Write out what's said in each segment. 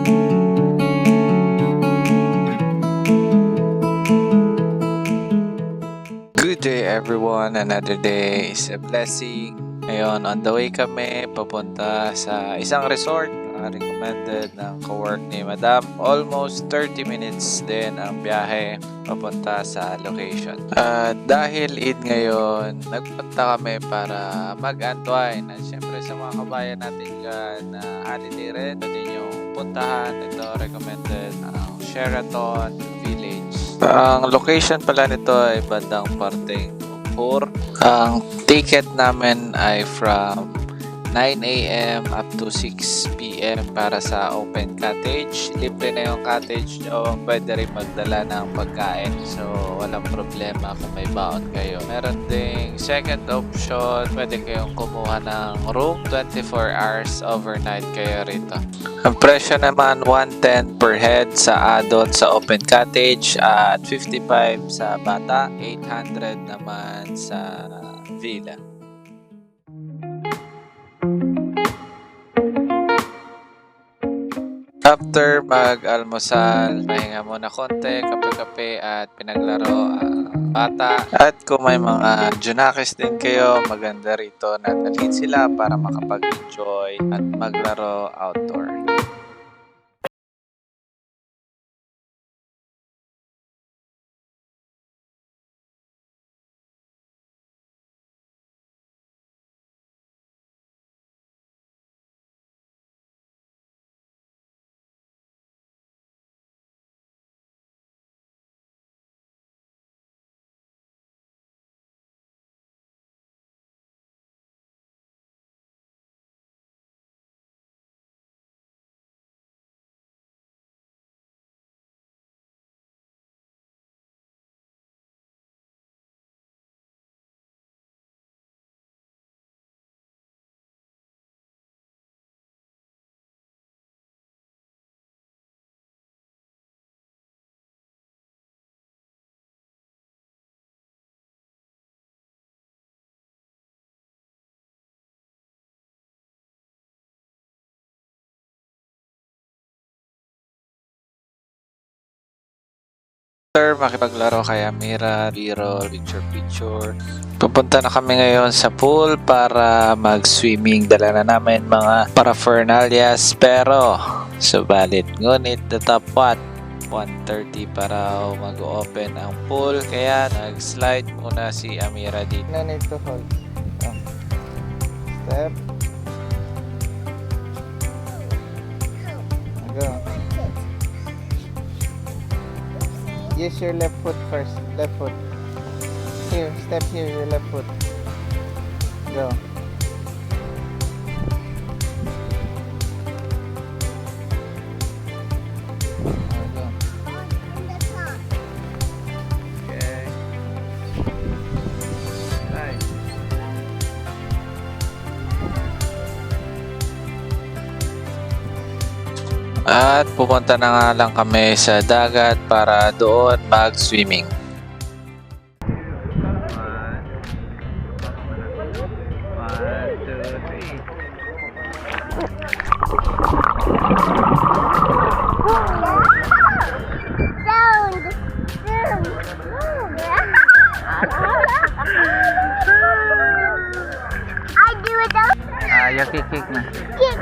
Good day everyone, another day is a blessing. Ngayon, on the way kami papunta sa isang resort na recommended ng co-work ni Madam. Almost 30 minutes din ang biyahe papunta sa location. At dahil Eid ngayon, nagpunta kami para mag-unwind. At syempre sa mga kabayan natin dyan na holiday rin, ito din yung puntahan. Ito recommended ang Sheraton Village. Ang location pala nito ay bandang parteng Pur. Ang ticket namin ay from 9 a.m. up to 6 p.m. para sa open cottage. Libre na yung cottage nyo. Pwede rin magdala ng pagkain. So, walang problema kung may baon kayo. Meron ding second option. Pwede kayong kumuha ng room. 24 hours overnight kayo rito. Ang presyo naman 110 per head sa adult sa open cottage at 55 sa bata. 800 naman sa villa. After mag-almusal, pahinga muna konti, kape-kape at pinaglaro ang bata. At kung may mga junakis din kayo, maganda rito na dalhin sila para makapag-enjoy at maglaro outdoor. Makipaglaro kay Amira, Biro, picture. Pupunta na kami ngayon sa pool para mag-swimming. Dala na namin mga paraphernalias pero subalit ngunit datapwat 1:30 para mag-open ang pool kaya nag-slide muna si Amira dito. No need to hold. Step. Go. Use your left foot first. Left foot. Here, step here, your left foot. Go. Go. Okay. Nice. At pupunta na nga lang kami sa dagat para doon mag-swimming. Ayaw kick na. Kick.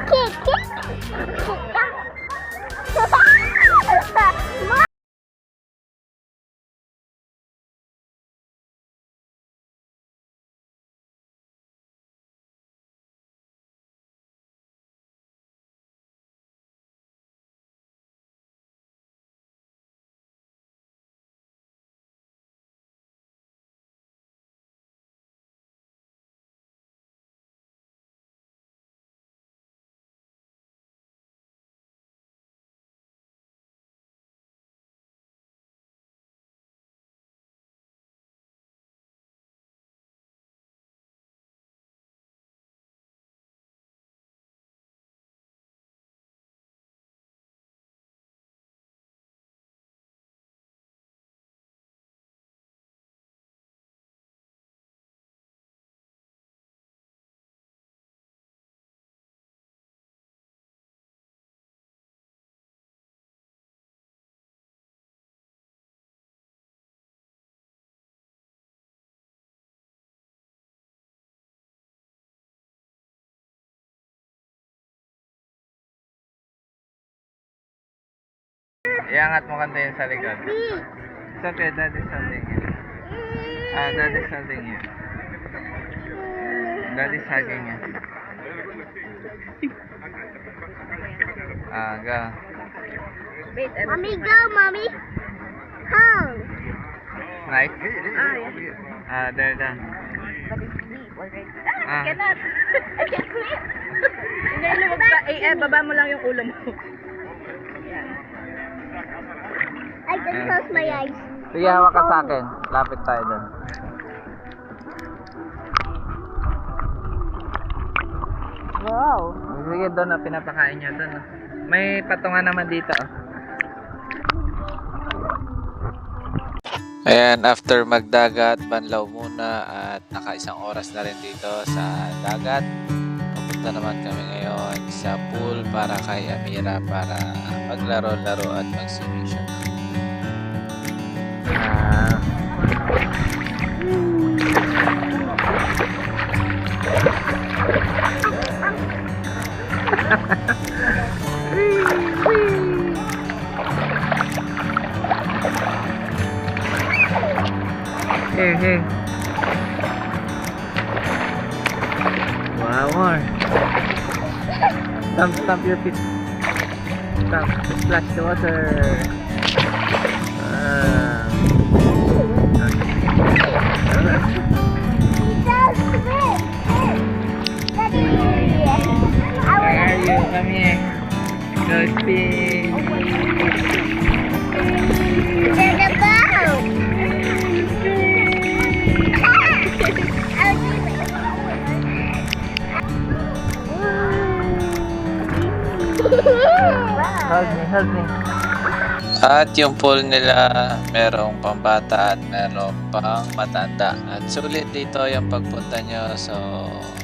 Iangat mo kanta yun sa likod. It's okay, daddy's holding you. Daddy's holding you. Daddy's hugging you. Go. Wait, Mommy, go, mommy. Home. Nice? yeah. There. But it's deep already. Ah. I cannot. I can't swim. Hindi, lumag ka. Baba mo lang yung ulo mo. Yan. I can close my eyes. Sige, hawak ka sa akin. Lapit tayo doon. Wow. Sige, doon na pinapakain niya doon. May patungan naman dito. Ayan, after magdagat, banlaw muna at naka-1 oras na rin dito sa dagat. Pupunta naman kami ngayon sa pool para kay Amira para maglaro-laro at mag-swimming siya. Hey. Wow, more. Stamp your feet. Splash the water. Where are you? Come here. Go spin. There's a boat. Hold me. At yung pool nila, merong pambata at merong pang matanda. At sulit dito yung pagpunta nyo. So,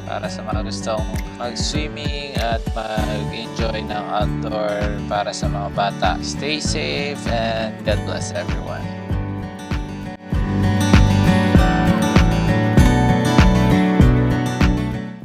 para sa mga gustong mag-swimming at mag-enjoy ng outdoor para sa mga bata. Stay safe and God bless everyone.